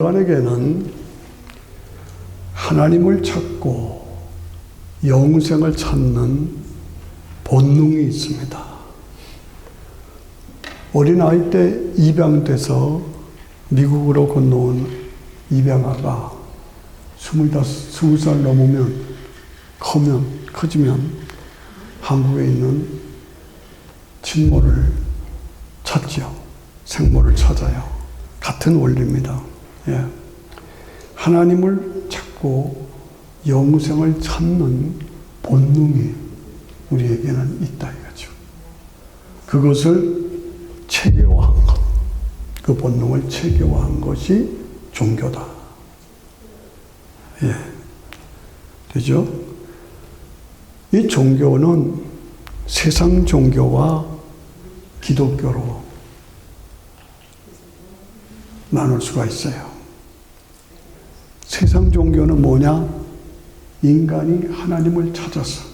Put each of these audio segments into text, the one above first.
인간에게는 하나님을 찾고 영생을 찾는 본능이 있습니다. 어린아이 때 입양돼서 미국으로 건너온 입양아가 20살 넘으면 커지면 한국에 있는 친모를 찾죠. 생모를 찾아요. 같은 원리입니다. 예. 하나님을 찾고 영생을 찾는 본능이 우리에게는 있다 이거죠. 그것을 체계화한 것, 그 본능을 체계화한 것이 종교다. 예. 되죠? 이 종교는 세상 종교와 기독교로 나눌 수가 있어요. 세상 종교는 뭐냐? 인간이 하나님을 찾아서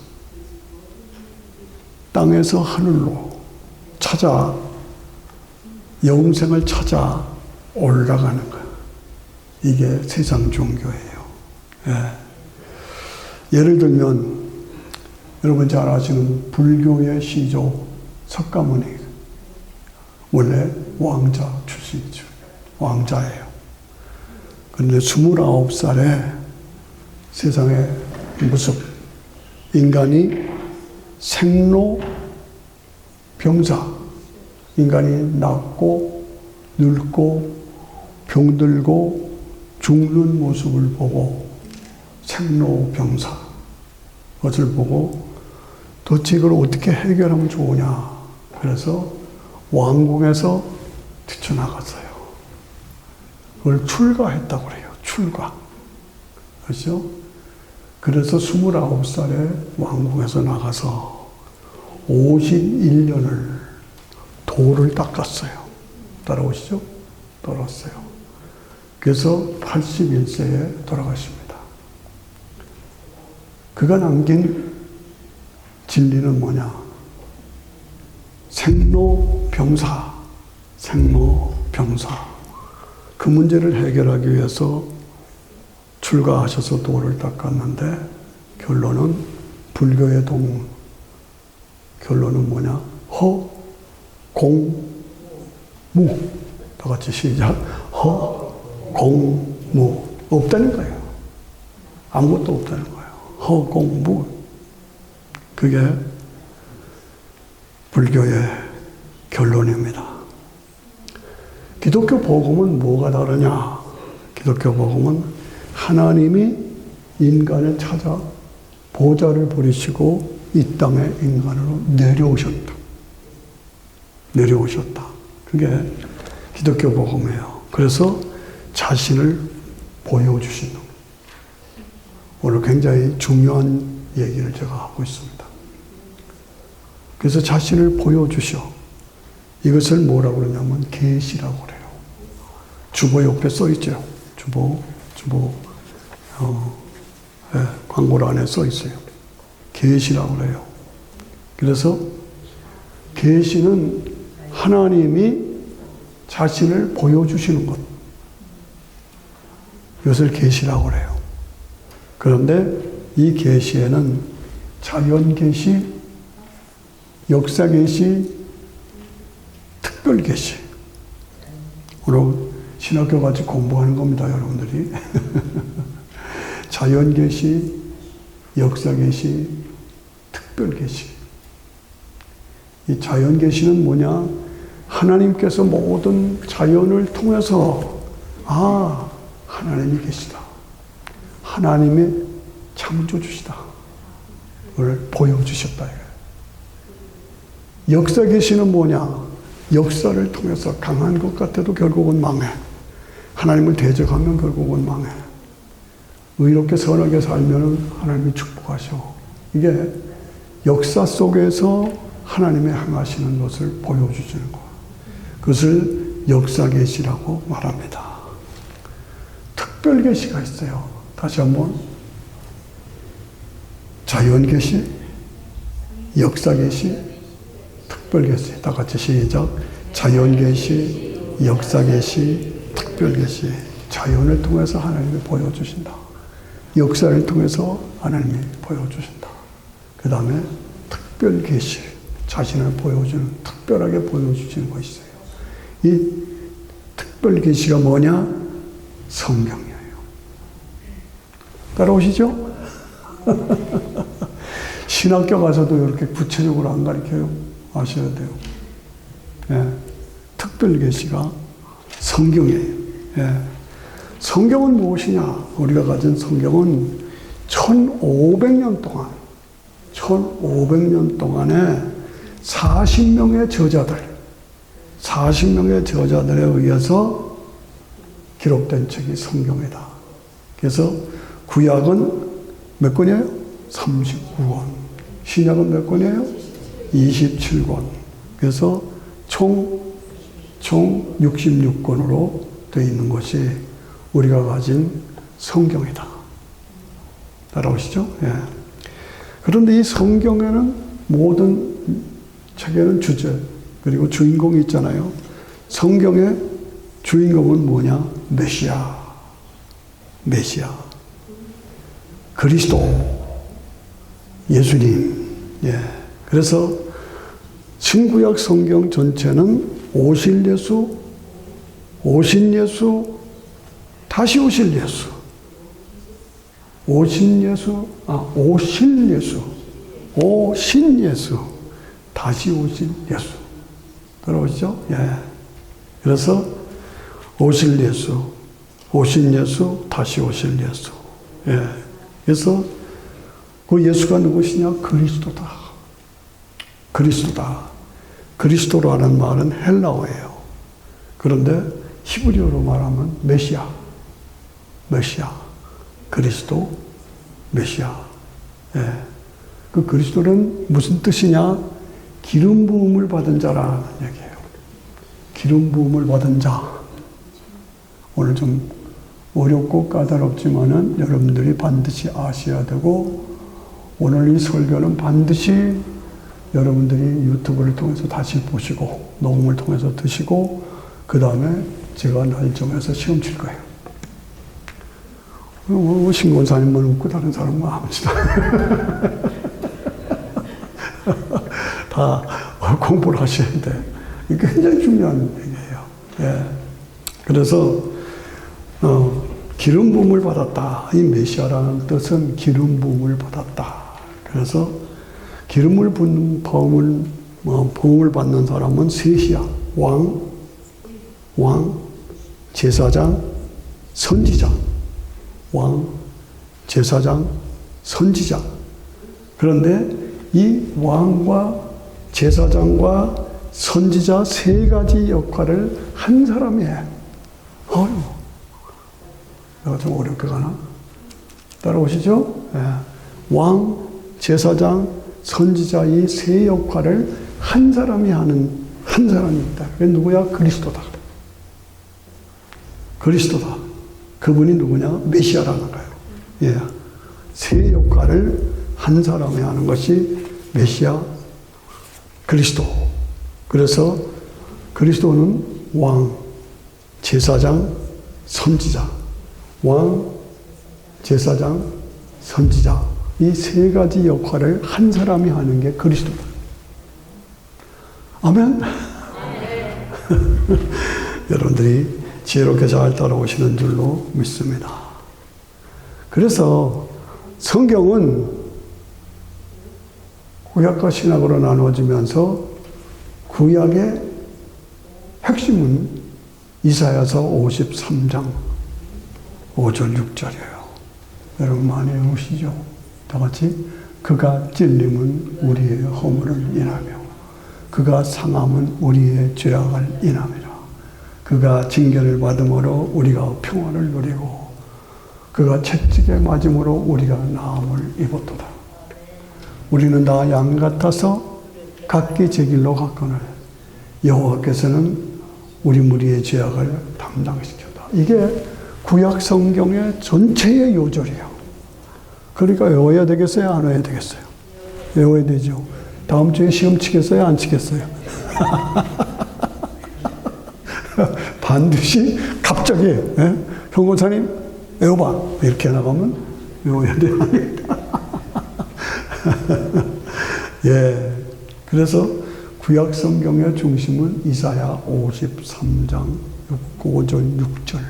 땅에서 하늘로 찾아 영생을 찾아 올라가는 거예요. 이게 세상 종교예요. 예. 예를 들면 여러분 잘 아시는 불교의 시조 석가모니, 원래 왕자 출신이죠. 왕자예요. 그런데 29살에 세상에 무섭, 인간이 생로병사, 인간이 낫고 늙고 병들고 죽는 모습을 보고 생로병사, 그것을 보고 도대체 이걸 어떻게 해결하면 좋으냐. 그래서 왕궁에서 뛰쳐나갔어요. 그걸 출가했다고 그래요. 출가. 그렇죠? 그래서 29살에 왕궁에서 나가서 51년을 도를 닦았어요. 따라오시죠? 따라왔어요. 그래서 81세에 돌아가십니다. 그가 남긴 진리는 뭐냐? 생로병사, 생로병사. 그 문제를 해결하기 위해서 출가하셔서 도를 닦았는데 결론은 불교의 결론은 뭐냐? 허, 공, 무. 다 같이 시작. 허, 공, 무. 없다는 거예요. 아무것도 없다는 거예요. 허, 공, 무. 그게 불교의 결론입니다. 기독교 복음은 뭐가 다르냐? 기독교 복음은 하나님이 인간을 찾아 보좌를 버리시고 이 땅에 인간으로 내려오셨다. 내려오셨다. 그게 기독교 복음이에요. 그래서 자신을 보여주시는 거예요. 오늘 굉장히 중요한 얘기를 제가 하고 있습니다. 그래서 자신을 보여주셔. 이것을 뭐라고 그러냐면 계시라고 그래요. 주보 옆에 써 있죠. 주보, 광고 안에 써 있어요. 계시라고 그래요. 그래서 계시는 하나님이 자신을 보여주시는 것. 이것을 계시라고 그래요. 그런데 이 계시에는 자연 계시, 역사 계시, 특별 계시. 오늘 신학교 같이 공부하는 겁니다, 여러분들이. 자연 계시, 역사 계시, 특별 계시. 이 자연 계시는 뭐냐? 하나님께서 모든 자연을 통해서 하나님이 계시다. 하나님의 창조주시다. 그걸 보여주셨다. 역사 계시는 뭐냐? 역사를 통해서 강한 것 같아도 결국은 망해. 하나님을 대적하면 결국은 망해. 의롭게 선하게 살면 하나님이 축복하셔. 이게 역사 속에서 하나님의 행하시는 것을 보여주시는 거예요. 그것을 역사 계시라고 말합니다. 특별 계시가 있어요. 다시 한번. 자연 계시, 역사 계시, 특별 계시. 다 같이 시작. 자연 계시, 역사 계시, 특별 계시. 자연을 통해서 하나님이 보여주신다. 역사를 통해서 하나님이 보여주신다. 그 다음에 특별 계시, 자신을 보여주는, 특별하게 보여주시는 것이 있어요. 이 특별 계시가 뭐냐? 성경이에요. 따라오시죠? 신학교 가서도 이렇게 구체적으로 안 가르쳐요. 아셔야 돼요. 예. 특별 계시가 성경이에요. 예. 성경은 무엇이냐? 우리가 가진 성경은 1500년 동안에 40명의 저자들에 의해서 기록된 책이 성경이다. 그래서 구약은 몇 권이에요? 39권. 신약은 몇 권이에요? 27권. 그래서 총 66권으로 되어 있는 것이 우리가 가진 성경이다. 따라오시죠? 예. 그런데 이 성경에는 모든 책에는 주제 그리고 주인공이 있잖아요. 성경의 주인공은 뭐냐? 메시아. 그리스도. 예수님. 예. 그래서 신구약 성경 전체는 오신 예수, 다시 오실 예수. 오신 예수, 다시 오실 예수. 들어오시죠? 예. 그래서 오신 예수, 다시 오실 예수. 예. 그래서 그 예수가 누구시냐? 그리스도라는 말은 헬라어예요. 그런데 히브리어로 말하면 메시아. 그리스도, 메시아. 예. 그 그리스도는 무슨 뜻이냐? 기름 부음을 받은 자라는 얘기예요. 기름 부음을 받은 자. 오늘 좀 어렵고 까다롭지만은 여러분들이 반드시 아셔야 되고, 오늘 이 설교는 반드시 여러분들이 유튜브를 통해서 다시 보시고, 녹음을 통해서 드시고, 그 다음에 제가 날 정해서 시험 칠 거예요. 신권사님만 웃고 다른 사람만 합시다. 다 공부를 하셔야 돼. 이게 굉장히 중요한 얘기예요. 예. 그래서 기름 부음을 받았다. 이 메시아라는 뜻은 기름 부음을 받았다. 그래서 기름을 붓는 부음을 받는 사람은 셋이야. 왕, 제사장, 선지자. 왕, 제사장, 선지자. 그런데 이 왕과 제사장과 선지자 세 가지 역할을 한 사람이 해. 내가 좀 어렵게 가나? 따라오시죠? 예. 왕, 제사장, 선지자 이 세 역할을 한 사람이 하는 한 사람입니다. 그게 누구야? 그리스도다. 그분이 누구냐? 메시아라는 거예요. 예. 세 역할을 한 사람이 하는 것이 메시아, 그리스도. 그래서 그리스도는 왕, 제사장, 선지자. 왕, 제사장, 선지자. 이 세 가지 역할을 한 사람이 하는 게 그리스도다. 아멘? 여러분들이 지혜롭게 잘 따라오시는 줄로 믿습니다. 그래서 성경은 구약과 신약으로 나누어지면서 구약의 핵심은 이사야서 53장 5절 6절이에요. 여러분 많이 외우시죠? 다 같이 그가 찔림은 우리의 허물을 인하며 그가 상함은 우리의 죄악을 인함이라. 그가 징계를 받음으로 우리가 평안을 누리고 그가 채찍에 맞음으로 우리가 나음을 입었도다. 우리는 다 양 같아서 각기 제 길로 갔거늘 여호와께서는 우리 무리의 죄악을 담당시켰다. 이게 구약 성경의 전체의 요절이에요. 그러니까 외워야 되겠어요? 안 외워야 되겠어요? 외워야 되죠. 다음 주에 시험 치겠어요? 안 치겠어요? 반드시 갑자기 경고사님 에호바 이렇게 나가면 외워야 돼. 예. 그래서 구약 성경의 중심은 이사야 53장 5절 6절.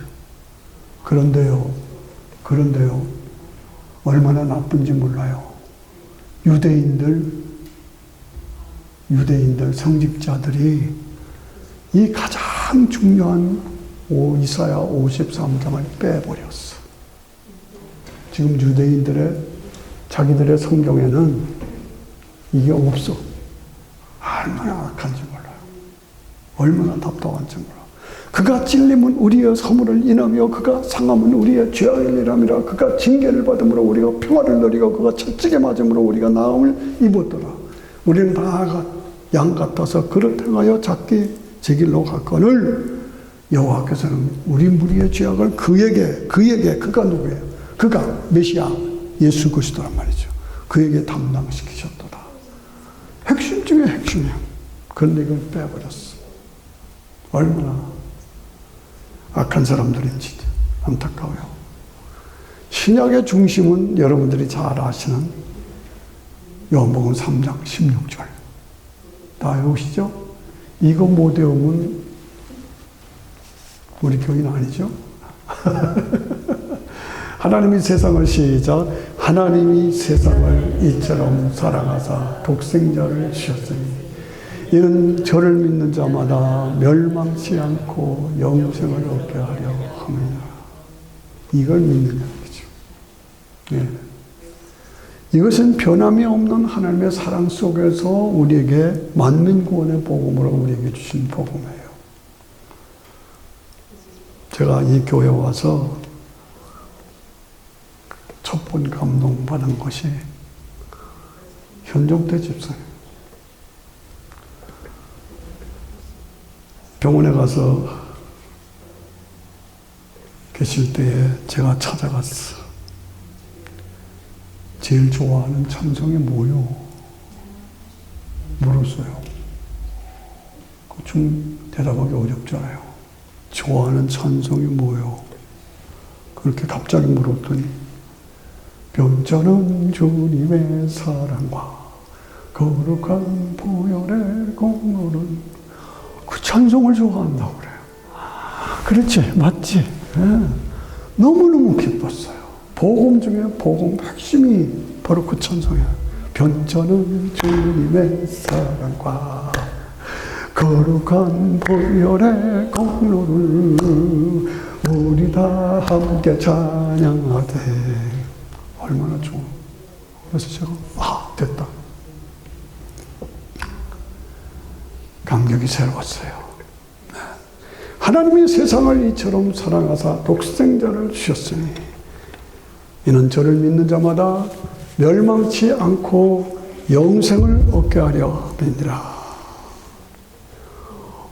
그런데요. 얼마나 나쁜지 몰라요. 유대인들 성직자들이 이 가장 중요한 이사야 53장을 빼버렸어. 지금 자기들의 성경에는 이게 없어. 얼마나 악한지 몰라요. 얼마나 답답한지 몰라요. 그가 찔림은 우리의 허물을 인하며 그가 상함은 우리의 죄의 일함이라. 그가 징계를 받음으로 우리가 평화를 누리고 그가 채찍에 맞음으로 우리가 나음을 입었더라. 우리는 다 양 같아서 그를 행하여 작게 제 길로 갔거늘 여호와께서는 우리 무리의 죄악을 그에게 그가 누구예요? 그가 메시아 예수 그리스도란 말이죠. 그에게 담당시키셨도다. 핵심 중에 핵심이야. 그런데 이걸 빼버렸어. 얼마나 악한 사람들인지 안타까워요. 신약의 중심은 여러분들이 잘 아시는 요한복음 3장 16절. 다 외우시죠? 이거 못 외우면 우리 교인 아니죠? 하나님이 세상을 시작. 하나님이 세상을 이처럼 사랑하사 독생자를 주셨으니 이는 저를 믿는 자마다 멸망치 않고 영생을 얻게 하려 함이라. 이걸 믿느냐는 거죠. 네. 이것은 변함이 없는 하나님의 사랑 속에서 우리에게 만민구원의 복음으로 우리에게 주신 복음이에요. 제가 이 교회에 와서 첫 번 감동받은 것이 현종대 집사님. 병원에 가서 계실 때에 제가 찾아갔어. 제일 좋아하는 찬송이 뭐요? 물었어요. 좀 대답하기 어렵잖아요. 좋아하는 찬송이 뭐요? 그렇게 갑자기 물었더니 변전은 주님의 사랑과 거룩한 보혈의 공로는 그 찬송을 좋아한다고 그래요. 그렇지, 맞지? 네. 너무너무 기뻤어요. 복음 중에 복음 핵심이 바로 그 찬송이에요. 변전은 주님의 사랑과 거룩한 보혈의 공로를 우리 다 함께 찬양하되. 얼마나 좋아. 그래서 제가 됐다. 감격이 새로웠어요. 하나님이 세상을 이처럼 사랑하사 독생자를 주셨으니 이는 저를 믿는 자마다 멸망치 않고 영생을 얻게 하려 함이니라.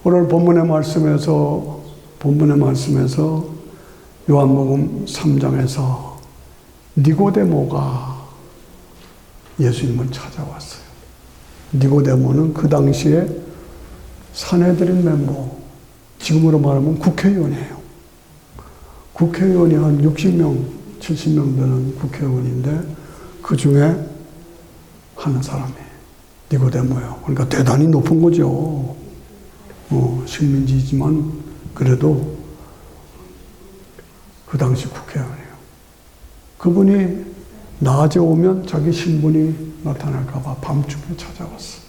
오늘 본문의 말씀에서 요한복음 3장에서 니고데모가 예수님을 찾아왔어요. 니고데모는 그 당시에 산헤드린 멤버, 지금으로 말하면 국회의원이에요. 국회의원이 한 60명, 70명 되는 국회의원인데 그 중에 한 사람이 니고데모예요. 그러니까 대단히 높은 거죠. 식민지지만 그래도 그 당시 국회의원이에요. 그분이 낮에 오면 자기 신분이 나타날까봐 밤중에 찾아왔어.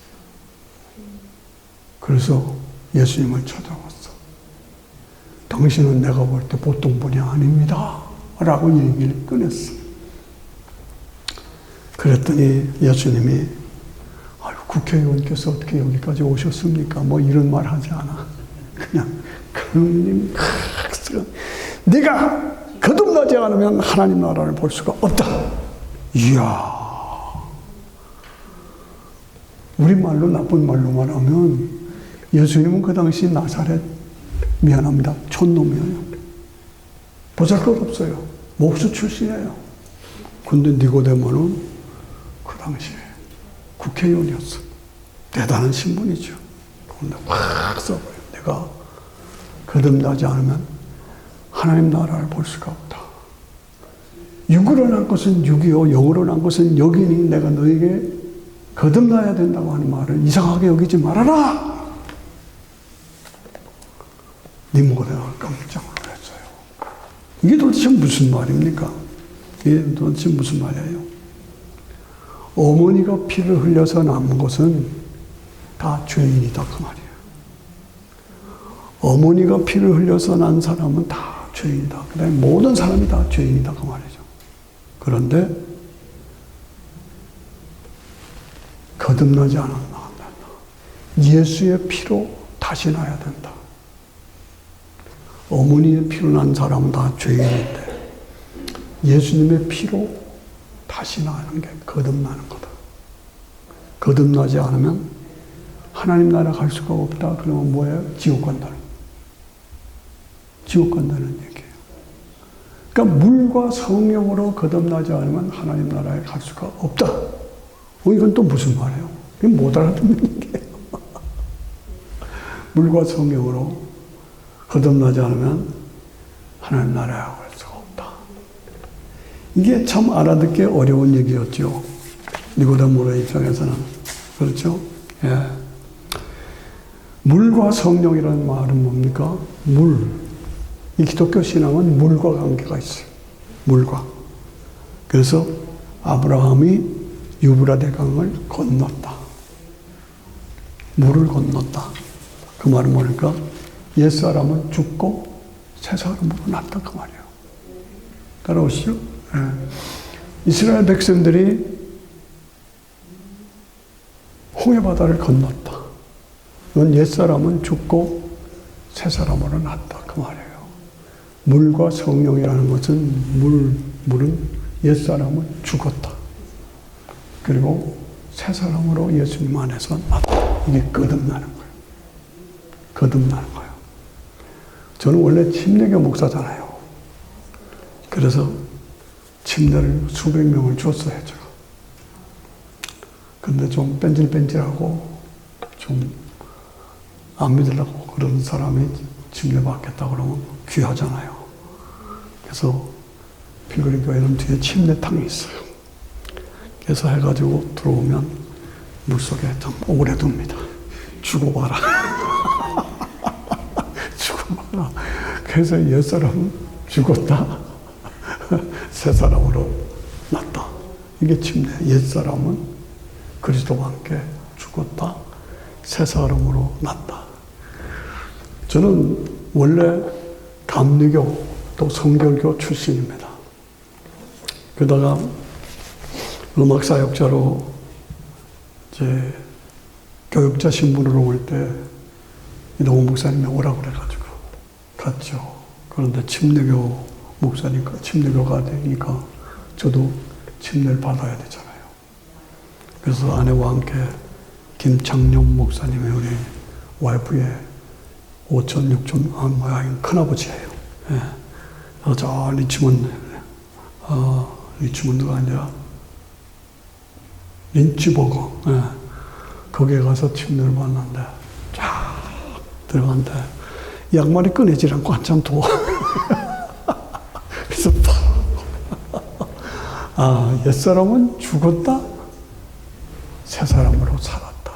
그래서 예수님을 찾아왔어. 당신은 내가 볼 때 보통 분이 아닙니다. 라고 얘기를 꺼냈어. 그랬더니 예수님이 국회의원께서 어떻게 여기까지 오셨습니까? 뭐 이런 말 하지 않아. 그냥 그님 네가 거듭나지 않으면 하나님 나라를 볼 수가 없다. 이야. 우리말로 나쁜 말로 말하면 예수님은 그 당시 나사렛, 미안합니다, 촌놈이에요. 보잘것 없어요. 목수 출신이에요. 근데 니고데모는 그 당시에 국회의원이었어. 대단한 신분이죠. 근데 확 써버려요. 내가 거듭나지 않으면 하나님 나라를 볼 수가 없다. 육으로 난 것은 육이요 영으로 난 것은 영이니 내가 너에게 거듭나야 된다고 하는 말을 이상하게 여기지 말아라. 니모데가 깜짝 놀랐어요. 이게 도대체 무슨 말입니까? 이게 도대체 무슨 말이에요? 어머니가 피를 흘려서 남은 것은 다 죄인이다 그 말이에요. 어머니가 피를 흘려서 난 사람은 다 죄인이다. 그 다음에 모든 사람이 다 죄인이다 그 말이죠. 그런데 거듭나지 않았나. 예수의 피로 다시 나야 된다. 어머니의 피로 난 사람은 다 죄인인데 예수님의 피로 다시 나는 게 거듭나는 거다. 거듭나지 않으면 하나님 나라 갈 수가 없다. 그러면 뭐예요? 지옥 간다는. 지옥 간다는 얘기예요. 그러니까 물과 성령으로 거듭나지 않으면 하나님 나라에 갈 수가 없다. 이건 또 무슨 말이에요? 이건 못 알아듣는 게요. 물과 성령으로 거듭나지 않으면 하나님 나라에 갈 수가 없다. 이게 참 알아듣기 어려운 얘기였죠. 니고데모의 입장에서는. 그렇죠? 예. 물과 성령이라는 말은 뭡니까? 물. 이 기독교 신앙은 물과 관계가 있어요. 물과. 그래서 아브라함이 유브라데강을 건넜다. 물을 건넜다. 그 말은 뭐니까? 옛사람은 죽고 새사람으로 났다 그 말이에요. 따라오시죠? 네. 이스라엘 백성들이 홍해바다를 건넜다. 이건 옛사람은 죽고 새사람으로 났다 그 말이에요. 물과 성령이라는 것은 물은 옛사람은 죽었다. 그리고 새사람으로 예수님 안에서 났다. 이게 거듭나는 거예요. 거듭나는 거예요. 저는 원래 침례교 목사잖아요. 그래서 침례를 수백 명을 줬어요, 제가. 근데 좀 뺀질뺀질하고 좀 안 믿으려고 그런 사람이 침례 받겠다 그러면 귀하잖아요. 그래서 필그림 교회는 뒤에 침례탕이 있어요. 그래서 해가지고 들어오면 물속에 좀 오래 둡니다. 죽어봐라. 죽어봐라. 그래서 옛사람은 죽었다. 새사람으로 났다. 이게 침례. 옛사람은 그리스도와 함께 죽었다. 새사람으로 났다. 저는 원래 감리교 또 성결교 출신입니다. 그러다가 음악사역자로 이제 교육자 신분으로 올 때 이동훈 목사님이 오라고 그래가지고 갔죠. 그런데 침례교 목사니까 침례교가 되니까 저도 침례를 받아야 되잖아요. 그래서 아내와 함께 김창룡 목사님의 우리 와이프의 5천, 6천, 큰아버지예요. 예. 저 리치몬드, 리치몬드가 아니라 린치버거, 예. 거기에 가서 침례를 받는데 쫙 들어간데 양말이 꺼내질 않고 한참 더워. 그래서 옛사람은 죽었다, 새사람으로 살았다.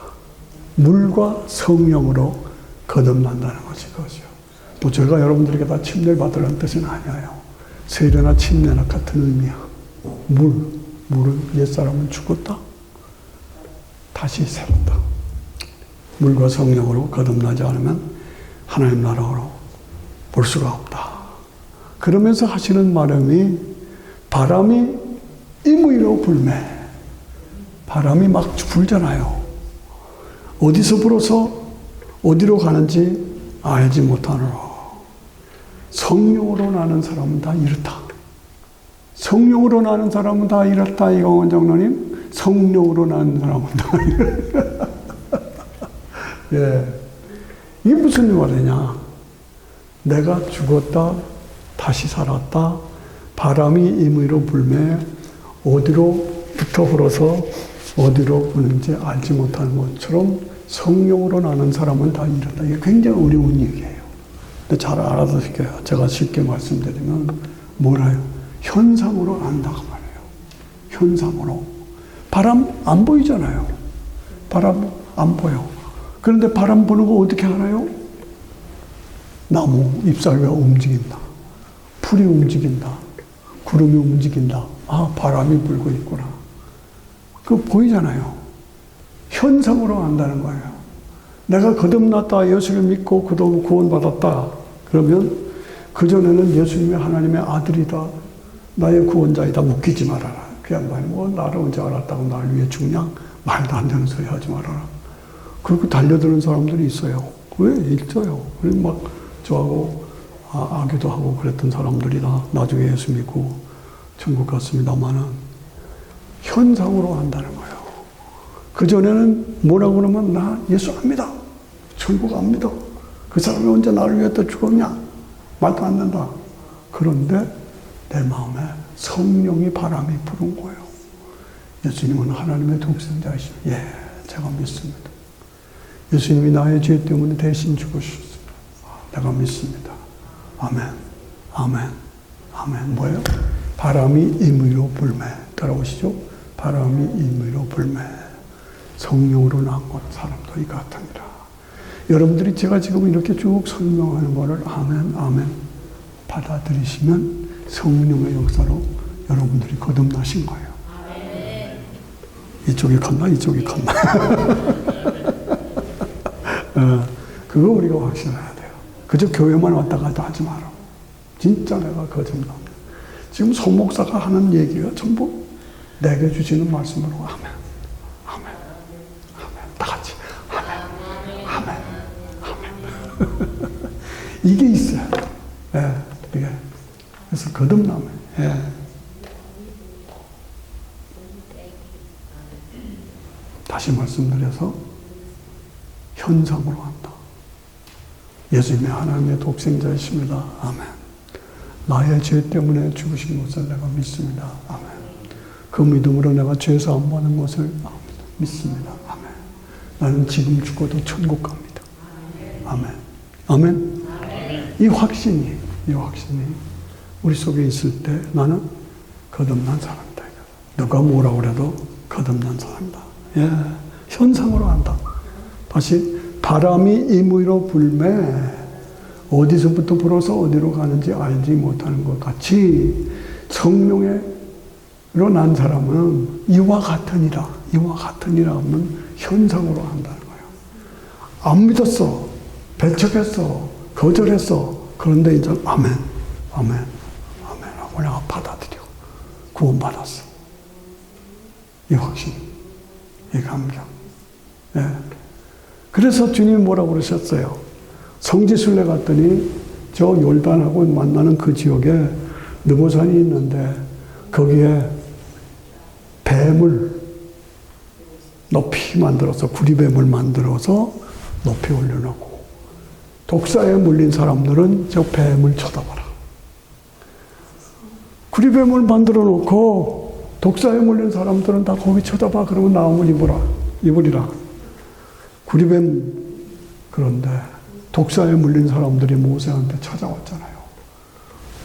물과 성령으로 거듭난다는 것이 그거죠. 뭐 제가 여러분들에게 다 침례를 받으라는 뜻은 아니에요. 세례나 침례나 같은 의미야. 물은 옛사람은 죽었다, 다시 살았다. 물과 성령으로 거듭나지 않으면 하나님 나라로 볼 수가 없다. 그러면서 하시는 말씀이 바람이 임의로 불매. 바람이 막 불잖아요. 어디서 불어서 어디로 가는지 알지 못하노라. 성령으로 나는 사람은 다 이렇다. 성령으로 나는 사람은 다 이렇다. 이광원 장로님, 성령으로 나는 사람은 다 이렇다. 예. 이게 무슨 말이냐. 내가 죽었다, 다시 살았다, 바람이 임의로 불매, 어디로부터 불어서 어디로 부는지 알지 못하는 것처럼 성령으로 나는 사람은 다 이렇다. 이게 굉장히 어려운 얘기예요. 근데 잘 알아두실게요. 제가 쉽게 말씀드리면 뭐라요? 현상으로 안다고 말해요. 현상으로. 바람 안 보이잖아요. 바람 안 보여. 그런데 바람 부는 거 어떻게 알아요? 나무 잎사귀가 움직인다. 풀이 움직인다. 구름이 움직인다. 아, 바람이 불고 있구나. 그거 보이잖아요. 현상으로 안다는 거예요. 내가 거듭났다, 예수를 믿고 구원받았다. 그러면 그전에는 예수님이 하나님의 아들이다, 나의 구원자이다, 웃기지 말아라. 그 양반이 뭐 나를 언제 알았다고 날 위해 죽냐? 말도 안 되는 소리 하지 말아라. 그렇게 달려드는 사람들이 있어요. 왜? 있어요. 그래서 막 저하고 아기도 하고 그랬던 사람들이다. 나중에 예수 믿고 천국 갔습니다마는 현상으로 안다는 거예요. 그전에는 뭐라고 그러면 나 예수 안 믿어. 천국 안 믿어. 그 사람이 언제 나를 위해 또 죽었냐? 말도 안 된다. 그런데 내 마음에 성령이 바람이 부는 거예요. 예수님은 하나님의 독생자이시오. 예, 제가 믿습니다. 예수님이 나의 죄 때문에 대신 죽으셨습니다. 내가 믿습니다. 아멘, 아멘, 아멘. 뭐예요? 바람이 임의로 불매. 따라오시죠? 바람이 임의로 불매. 성령으로 난 것 사람도 이 같으니라. 여러분들이 제가 지금 이렇게 쭉 설명하는 거를 아멘, 아멘 받아들이시면 성령의 역사로 여러분들이 거듭나신 거예요. 이쪽이 컸나? 이쪽이 컸나? 그거 우리가 확신해야 돼요. 그저 교회만 왔다 갔다 하지 마라. 진짜 내가 거듭나. 지금 송 목사가 하는 얘기가 전부 내게 주시는 말씀으로 아멘, 아멘, 아멘. 다 같이 아멘, 아멘, 아멘. 이게 있어요. 예, 이게. 그래서 거듭나면. 예. 다시 말씀드려서 현상으로 한다. 예수님이 하나님의 독생자이십니다. 아멘. 나의 죄 때문에 죽으신 것을 내가 믿습니다. 아멘. 그 믿음으로 내가 죄 사함 받는 것을 믿습니다. 아멘. 나는 지금 죽어도 천국 갑니다. 아멘. 아멘. 이 확신이 우리 속에 있을 때 나는 거듭난 사람이다. 누가 뭐라고 그래도 거듭난 사람이다. 예, 현상으로 한다. 다시 바람이 임의로 불매. 어디서부터 불어서 어디로 가는지 알지 못하는 것 같이 성령으로 난 사람은 이와 같으니라. 이와 같으니라 하면 현상으로 한다는 거예요. 안 믿었어. 배척했어. 거절했어. 그런데 이제 아멘, 아멘, 아멘 하고 내가 받아들여. 구원받았어. 이 확신, 이 감격. 예. 그래서 주님이 뭐라고 그러셨어요? 성지순례 갔더니 저 요르단하고 만나는 그 지역에 느보산이 있는데 거기에 뱀을 높이 만들어서 구리뱀을 만들어서 높이 올려놓고 독사에 물린 사람들은 저 뱀을 쳐다봐라. 구리뱀을 만들어 놓고 독사에 물린 사람들은 다 거기 쳐다봐. 그러면 나음을 입으리라. 구리뱀. 그런데 독사에 물린 사람들이 모세한테 찾아왔잖아요.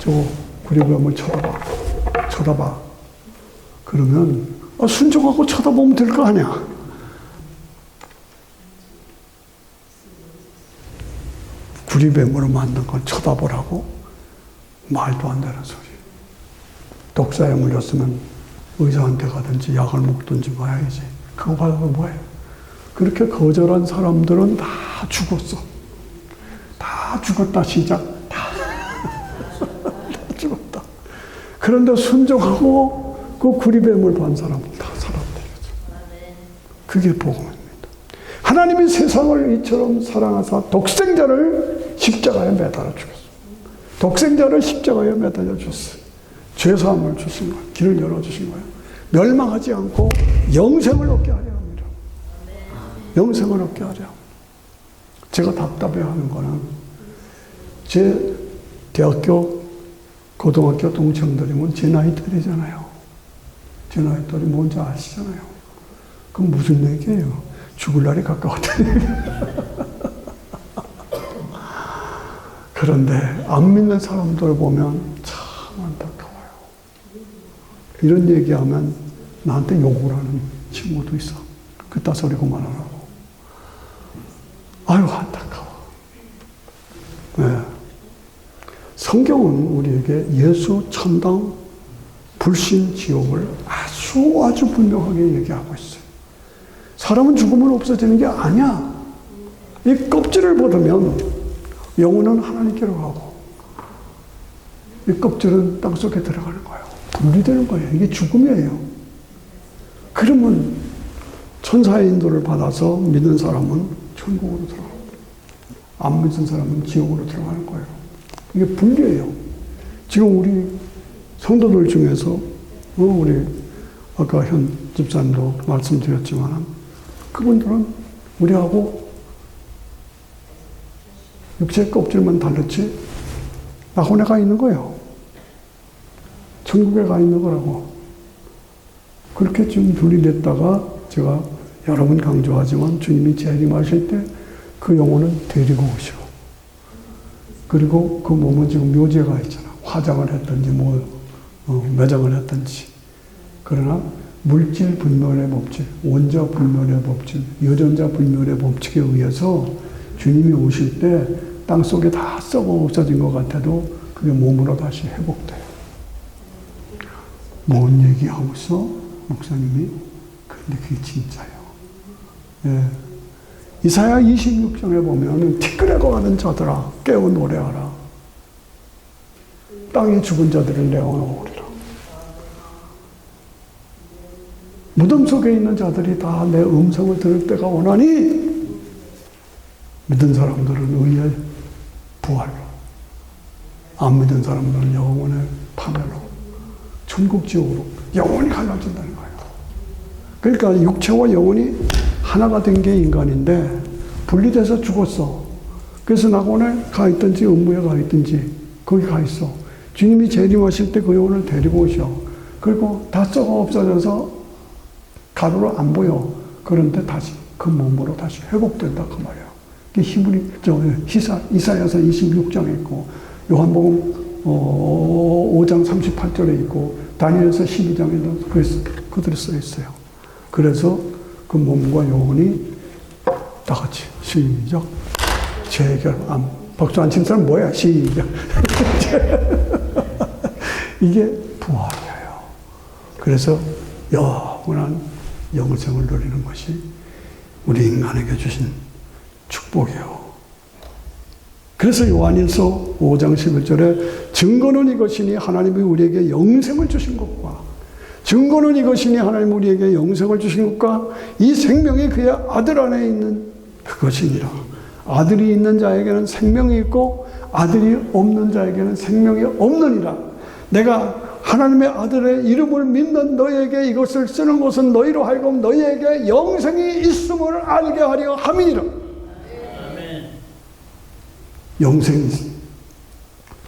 저 구리뱀을 쳐다봐. 그러면 순종하고 쳐다보면 될 거 아니야. 구리뱀으로 만든 건 쳐다보라고? 말도 안 되는 소리. 독사에 물렸으면 의사한테 가든지 약을 먹든지 봐야지. 그거 받아서 뭐해? 그렇게 거절한 사람들은 다 죽었어. 다 죽었다, 시작. 다 죽었다. 그런데 순종하고 그 구리뱀을 본 사람은 다 살아나겠죠. 그게 복음입니다. 하나님이 세상을 이처럼 사랑하사 독생자를 십자가에 매달아 주셨어요. 독생자를 십자가에 매달려 줬어요. 죄사함을 주신 거예요. 길을 열어주신 거예요. 멸망하지 않고 영생을 얻게 하려 합니다. 영생을 얻게 하려. 제가 답답해하는 거는 제 대학교, 고등학교 동창들이면 제 나이들이잖아요. 제 나이들이 뭔지 아시잖아요. 그럼 무슨 얘기예요? 죽을 날이 가까웠다는 얘기예요. 그런데 안 믿는 사람들 보면 참 안타까워요. 이런 얘기하면 나한테 욕을 하는 친구도 있어. 그따 소리 그만하라고. 아유, 안타까워. 네. 성경은 우리에게 예수, 천당, 불신, 지옥을 아주 분명하게 얘기하고 있어요. 사람은 죽으면 없어지는 게 아니야. 이 껍질을 벗으면 영혼은 하나님께로 가고, 이 껍질은 땅속에 들어가는 거예요. 분리되는 거예요. 이게 죽음이에요. 그러면 천사의 인도를 받아서 믿는 사람은 천국으로 들어가고, 안 믿은 사람은 지옥으로 들어가는 거예요. 이게 분리예요. 지금 우리 성도들 중에서, 우리 아까 현 집사님도 말씀드렸지만, 그분들은 우리하고 육체의 껍질만 달랐지, 낙원에 가 있는 거예요. 천국에 가 있는 거라고. 그렇게 좀 분리됐다가 제가 여러 번 강조하지만 주님이 재림하실 때 그 영혼은 데리고 오시고, 그리고 그 몸은 지금 묘지가 있잖아. 화장을 했든지 매장을 했든지. 그러나 물질 분멸의 법칙, 원자 분멸의 법칙, 여전자 분멸의 법칙에 의해서 주님이 오실 때 땅속에 다 썩어 없어진 것 같아도 그게 몸으로 다시 회복돼요. 뭔 얘기하고 있어? 목사님이? 근데 그게 진짜예요. 예. 이사야 26장에 보면 티끌에고 가는 자들아 깨어 노래하라. 땅에 죽은 자들을 내어놓으리라. 무덤 속에 있는 자들이 다 내 음성을 들을 때가 오나니 믿은 사람들은 의의 부활로, 안 믿은 사람들은 영혼의 파멸로, 천국 지옥으로 영원히 갈라진다는 거예요. 그러니까 육체와 영혼이 하나가 된 게 인간인데 분리돼서 죽었어. 그래서 낙원에 가 있든지 음부에 가 있든지 거기 가 있어. 주님이 재림하실 때 그 영혼을 데리고 오셔. 그리고 다 썩어 없어져서 가로로 안 보여. 그런데 다시 그 몸으로 다시 회복된다 그 말이야. 이사야서 26장에 있고, 요한복음 5장 38절에 있고, 다니엘서 12장에도 그들이 써 있어요. 그래서 그 몸과 영혼이 다 같이 시작. 재결함. 박수 안 친 사람 뭐야? 시작. 이게 부활이에요. 그래서 영원한 영생을 누리는 것이 우리 인간에게 주신 축복이에요. 그래서 요한일서 5장 11절에 증거는 이것이니 하나님이 우리에게 영생을 주신 것과, 증거는 이것이니 하나님이 우리에게 영생을 주신 것과 이 생명이 그의 아들 안에 있는 그것이니라. 아들이 있는 자에게는 생명이 있고 아들이 없는 자에게는 생명이 없느니라. 내가 하나님의 아들의 이름을 믿는 너희에게 이것을 쓰는 것은 너희로 하여금 너희에게 영생이 있음을 알게 하려 함이니라. 영생이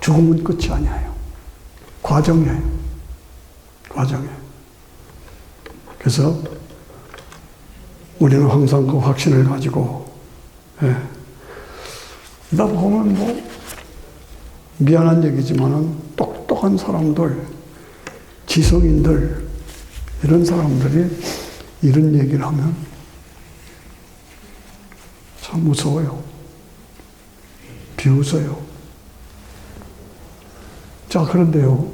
죽음은 끝이 아니에요. 과정이에요. 과정이에요. 그래서 우리는 항상 그 확신을 가지고, 이다 보면 미안한 얘기지만은 똑똑한 사람들, 지성인들, 이런 사람들이 이런 얘기를 하면 참 무서워요. 비웃어요. 자, 그런데요,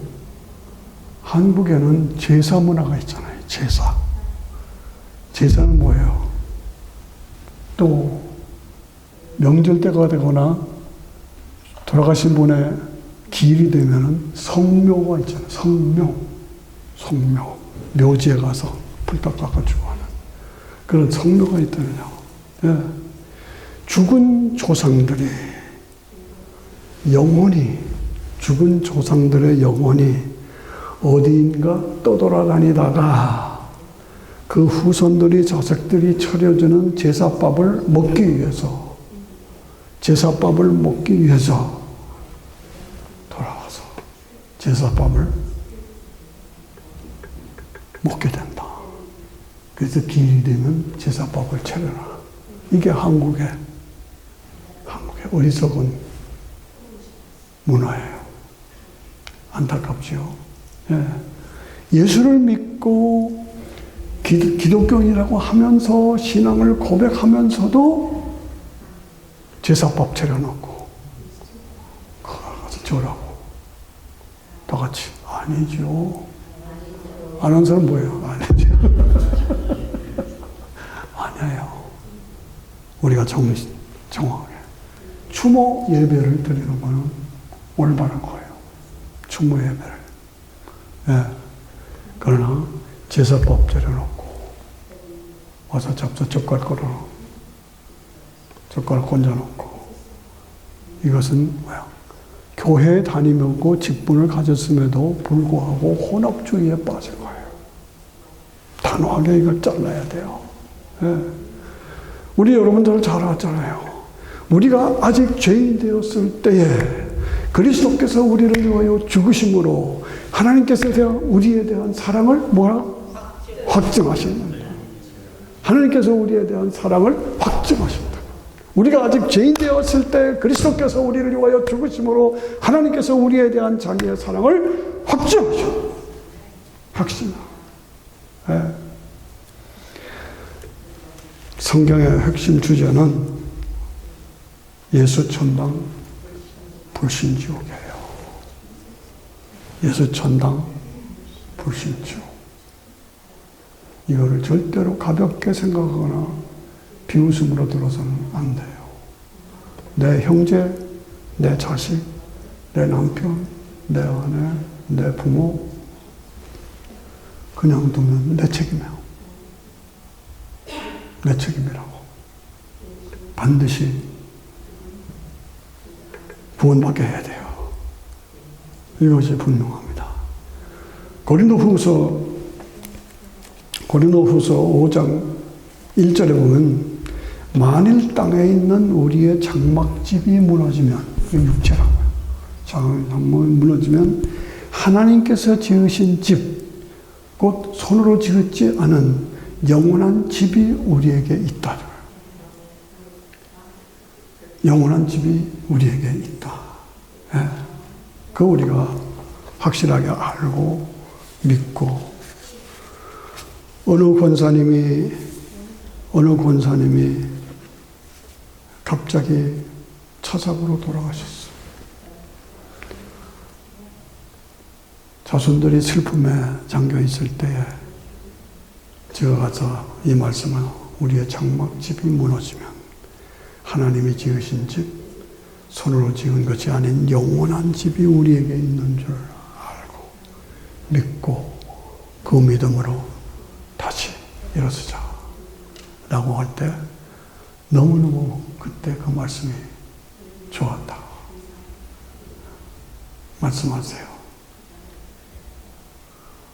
한국에는 제사 문화가 있잖아요. 제사. 제사는 뭐예요? 또 명절 때가 되거나 돌아가신 분의 기일이 되면은 성묘가 있잖아요. 성묘. 묘지에 가서 불닭 깎아주고 하는 그런 성묘가 있더군요. 예. 죽은 조상들이 죽은 조상들의 영혼이 어디인가 떠돌아다니다가 그 후손들이, 자식들이 차려주는 제사밥을 먹기 위해서 돌아와서 제사밥을 먹게 된다. 그래서 기일이 되면 제사밥을 차려라. 이게 한국의 어리석은 문화예요. 안타깝지요. 예. 예수를 믿고 기독교인이라고 하면서 신앙을 고백하면서도 제사밥 차려놓고 가서 절하고 다 같이 아니죠. 안 한 사람 뭐예요? 아니죠. 아니에요. 우리가 정확하게 추모 예배를 드리는 것은 올바른 거예요. 추모 예배를. 예. 그러나 제사법 차려놓고 와서 잡서 젓갈 걸어 젓갈 건져놓고 이것은 뭐야? 교회에 다니면서 직분을 가졌음에도 불구하고 혼합주의에 빠질 거예요. 단호하게 이걸 잘라야 돼요. 예. 우리 여러분들 잘 알잖아요. 우리가 아직 죄인 되었을 때에 그리스도께서 우리를 위하여 죽으심으로 하나님께서 우리에 대한 사랑을 뭐라? 확증하신다. 하나님께서 우리에 대한 사랑을 확증하신다. 우리가 아직 죄인 되었을 때 그리스도께서 우리를 위하여 죽으심으로 하나님께서 우리에 대한 자기의 사랑을 확증하신다. 확신. 네. 성경의 핵심 주제는 예수 천당 불신지옥이에요. 예수 천당 불신지옥. 이거를 절대로 가볍게 생각하거나 비웃음으로 들어서는 안 돼요. 내 형제, 내 자식, 내 남편, 내 아내, 내 부모 그냥 두면 내 책임이에요. 내 책임이라고. 반드시 구원받게 해야 돼요. 이것이 분명합니다. 고린도후서 5장 1절에 보면 만일 땅에 있는 우리의 장막집이 무너지면 육체라고요. 장막집이 무너지면 하나님께서 지으신 집, 곧 손으로 지었지 않은 영원한 집이 우리에게 있다. 영원한 집이 우리에게 있다. 예. 그 우리가 확실하게 알고 믿고 어느 권사님이 갑자기 차삭으로 돌아가셨어. 자손들이 슬픔에 잠겨 있을 때에 제가 가서 이 말씀을 우리의 장막집이 무너지면 하나님이 지으신 집, 손으로 지은 것이 아닌 영원한 집이 우리에게 있는 줄 알고 믿고 그 믿음으로 다시 일어서자 라고 할 때 너무너무 그때 그 말씀이 좋았다. 말씀하세요.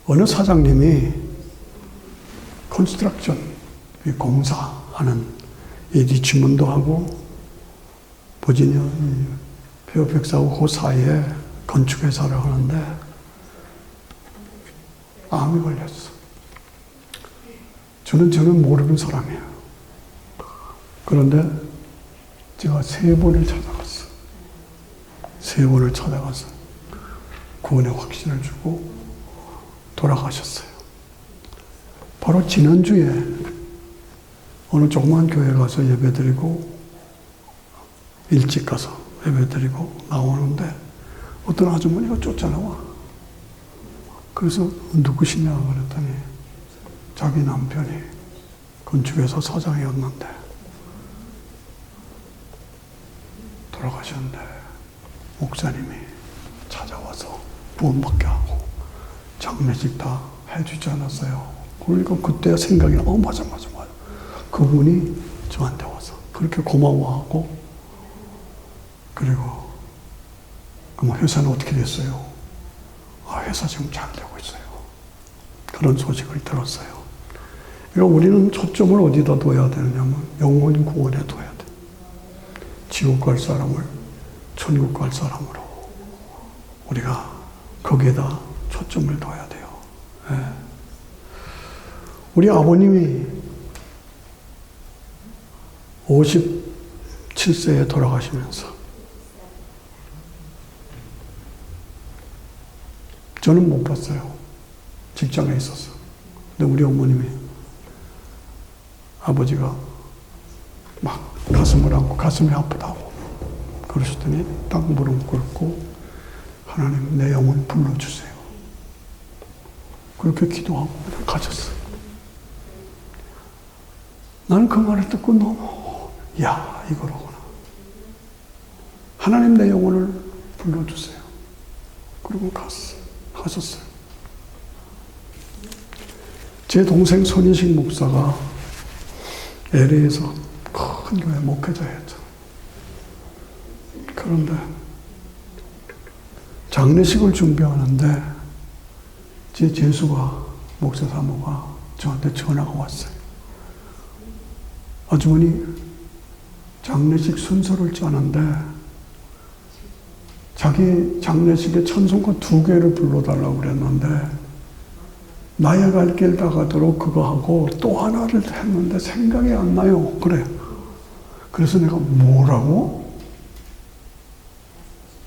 어느 사장님이 컨스트럭션 공사하는 이 리치몬드하고 버지니아 페어팩스하고 그 사이에 건축회사를 하는데 암이 걸렸어. 저는 모르는 사람이에요. 그런데 제가 3번을 찾아갔어. 3번을 찾아가서 구원의 확신을 주고 돌아가셨어요. 바로 지난주에 어느 조그만 교회 가서 예배드리고 일찍 가서 예배드리고 나오는데 어떤 아주머니가 쫓아나와. 그래서 누구시냐 그랬더니 자기 남편이 건축회사 사장이었는데 돌아가셨는데 목사님이 찾아와서 구원받게 하고 장례식 다 해주지 않았어요. 그러니까 그때 생각이 맞아. 그분이 저한테 와서 그렇게 고마워하고 그리고 그럼 회사는 어떻게 됐어요? 회사 지금 잘 되고 있어요. 그런 소식을 들었어요. 그러니까 우리는 초점을 어디다 둬야 되느냐면 영혼 구원에 둬야 돼. 지옥 갈 사람을 천국 갈 사람으로 우리가 거기에다 초점을 둬야 돼요. 네. 우리 아버님이 57세에 돌아가시면서 저는 못 봤어요. 직장에 있었어. 근데 우리 어머님이 아버지가 막 가슴을 안고 가슴이 아프다고 그러셨더니 딱 무릎 꿇고 하나님 내 영혼 불러주세요. 그렇게 기도하고 가셨어요. 나는 그 말을 듣고 너무 이거로구나. 하나님 내 영혼을 불러주세요. 그리고 가셨어요. 제 동생 손희식 목사가 LA에서 큰 교회 목회자였죠. 그런데 장례식을 준비하는데 제 재수가 목사 사모가 저한테 전화가 왔어요. 아주머니 장례식 순서를 짜는데 자기 장례식에 찬송가 2개를 불러달라고 그랬는데 나의 갈 길 다가도록 그거 하고 또 하나를 했는데 생각이 안 나요. 그래. 그래서 내가 뭐라고?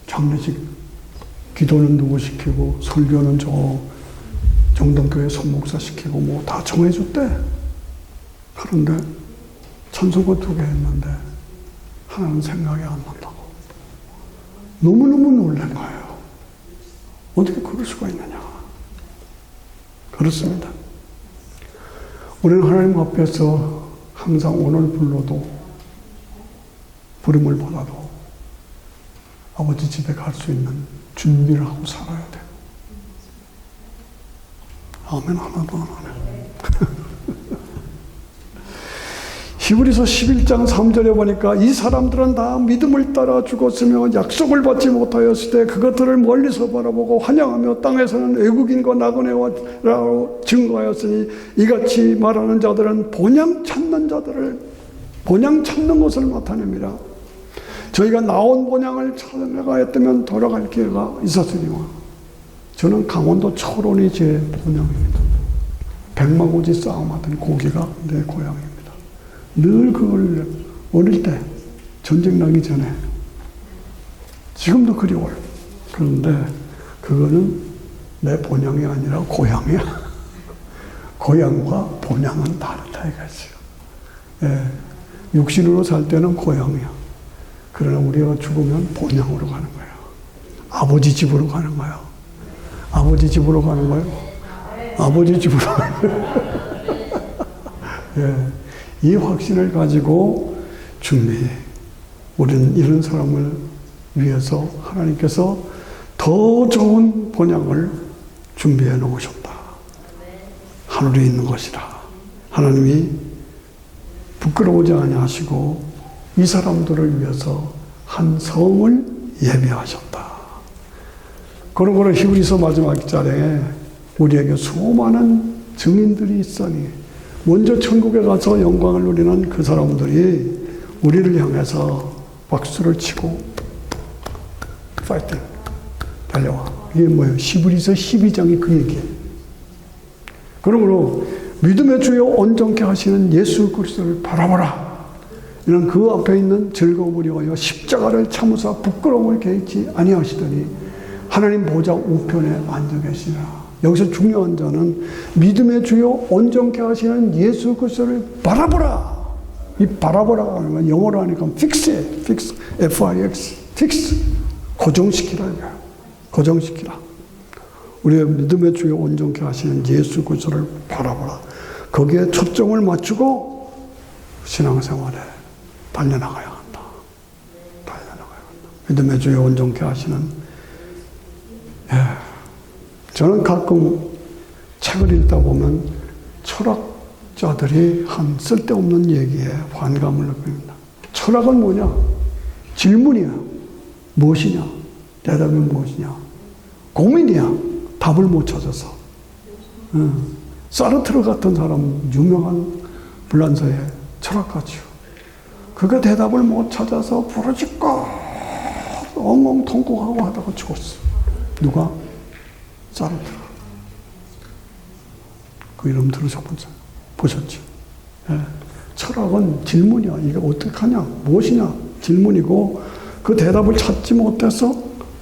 장례식 기도는 누구 시키고 설교는 저 정동교회 손목사 시키고 뭐 다 정해줬대. 그런데 찬송가 2개 했는데 하나는 생각이 안 난다고. 너무너무 놀란 거예요. 어떻게 그럴 수가 있느냐. 그렇습니다. 우리는 하나님 앞에서 항상 오늘 불러도 부름을 받아도 아버지 집에 갈 수 있는 준비를 하고 살아야 돼요. 아멘 하나도 안 하네. 히브리서 11장 3절에 보니까 이 사람들은 다 믿음을 따라 죽었으며 약속을 받지 못하였을 때 그것들을 멀리서 바라보고 환영하며 땅에서는 외국인과 나그네라고 증거하였으니 이같이 말하는 자들은 본향 찾는 것을 나타냅니다. 저희가 나온 본향을 찾아가였다면 돌아갈 기회가 있었으니와 저는 강원도 철원이 제 본향입니다. 백마고지 싸움하던 고기가 내 고향입니다. 늘 그걸 어릴 때 전쟁 나기 전에 지금도 그리워요. 그런데 그거는 내 본향이 아니라 고향이야. 고향과 본향은 다르다 이거죠. 예, 육신으로 살 때는 고향이야. 그러나 우리가 죽으면 본향으로 가는 거예요. 아버지 집으로 가는 거예요. 아버지 집으로 가는 거예요. 아버지 집으로 가는 거예요. 예. 이 확신을 가지고 준비해. 우리는 이런 사람을 위해서 하나님께서 더 좋은 본향을 준비해 놓으셨다. 하늘에 있는 것이라. 하나님이 부끄러우지 아니하시고 이 사람들을 위해서 한 성을 예비하셨다. 그런 거를 히브리서 마지막 장에 우리에게 수많은 증인들이 있으니 먼저 천국에 가서 영광을 누리는 그 사람들이 우리를 향해서 박수를 치고 파이팅 달려와. 이게 뭐예요? 히브리서 12장이 그 얘기예요. 그러므로 믿음의 주여 온전케 하시는 예수 그리스도를 바라보라. 이는 그 앞에 있는 즐거움을 위하여 십자가를 참으사 부끄러움을 개의치 아니하시더니 하나님 보좌 우편에 앉아 계시라. 여기서 중요한 자는 믿음의 주요 온전케 하시는 예수 그리스도를 바라보라. 이 바라보라 하는 건 영어로 하니까 fix해. fix, F-I-X, fix. 고정시키라. 고정시키라. 우리의 믿음의 주요 온전케 하시는 예수 그리스도를 바라보라. 거기에 초점을 맞추고 신앙생활에 달려나가야 한다. 달려나가야 한다. 믿음의 주요 온전케 하시는 저는 가끔 책을 읽다 보면 철학자들이 한 쓸데없는 얘기에 환감을 느낍니다. 철학은 뭐냐? 질문이야. 무엇이냐? 대답이 무엇이냐? 고민이야. 답을 못 찾아서. 사르트르 같은 사람, 유명한 불란서의 철학가죠. 그가 대답을 못 찾아서 부르짖고 엉엉 통곡하고 하다가 죽었어. 누가? 사르트르. 그 이름 보셨지? 예. 철학은 질문이야. 이게 어떻게 하냐? 무엇이냐? 질문이고 그 대답을 찾지 못해서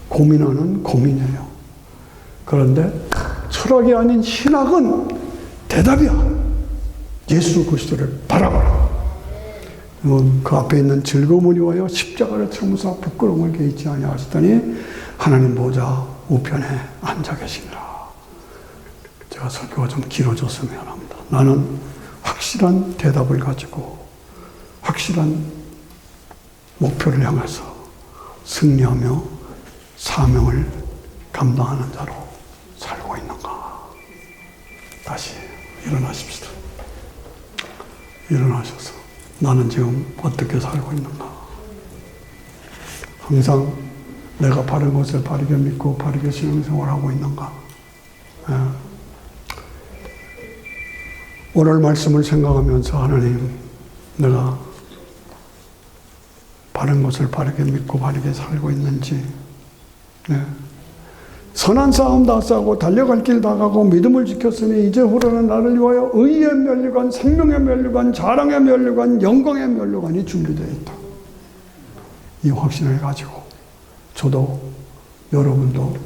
고민하는 고민이에요. 그런데 철학이 아닌 신학은 대답이야. 예수 그리스도를 바라봐라. 그 앞에 있는 즐거움을 위하여 십자가를 참으사 부끄러움을 개의치 아니하시더니 하나님 보좌 우편에 앉아 계시니라. 제가 설교가 좀 길어져서 미안합니다. 나는 확실한 대답을 가지고 확실한 목표를 향해서 승리하며 사명을 감당하는 자로 살고 있는가. 다시 일어나십시다. 일어나셔서 나는 지금 어떻게 살고 있는가. 항상 내가 바른 것을 바르게 믿고 바르게 신앙생활하고 있는가. 예. 오늘 말씀을 생각하면서 하나님, 내가 바른 것을 바르게 믿고 바르게 살고 있는지, 네. 선한 싸움 다 싸고 달려갈 길 다 가고 믿음을 지켰으니 이제 후로는 나를 위하여 의의 면류관, 생명의 면류관, 자랑의 면류관, 영광의 면류관이 준비되어 있다. 이 확신을 가지고 저도 여러분도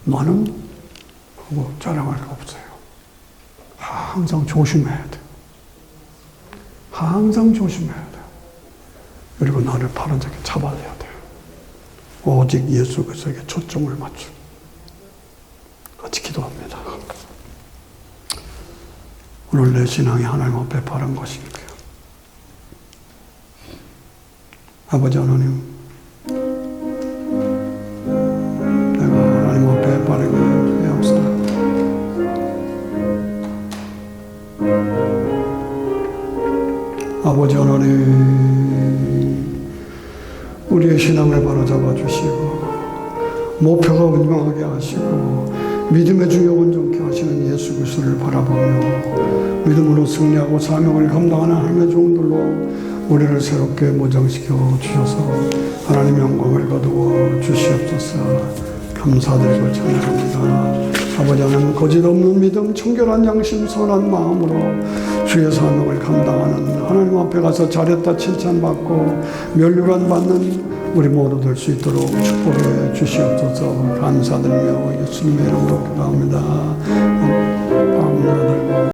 나는 하고 자랑할 거 없어요. 항상 조심해야 돼. 항상 조심해야 돼. 그리고 나를 바른하게 잡아야 돼. 오직 예수 그리스도에게 초점을 맞추고 같이 기도합니다. 오늘 내 신앙이 하나님 앞에 바른 것인가요? 아버지 하나님, 내가 하나님 앞에 바르게 해옵소서. 아버지 하나님, 우리의 신앙을 바로잡아 주시고 목표가 분명하게 하시고 믿음의 중에 온전케 하시는 예수 그리스도를 바라보며 믿음으로 승리하고 사명을 감당하는 하나님의 종들로 우리를 새롭게 모장시켜 주셔서 하나님의 영광을 거두어 주시옵소서. 감사드리고 찬양합니다. 아버지 하나님, 거짓 없는 믿음, 청결한 양심, 선한 마음으로 주의 사명을 감당하는 하나님 앞에 가서 잘했다 칭찬받고 면류관 받는 우리 모두 될 수 있도록 축복해 주시옵소서. 감사드리며 예수님의 이름으로 기도합니다.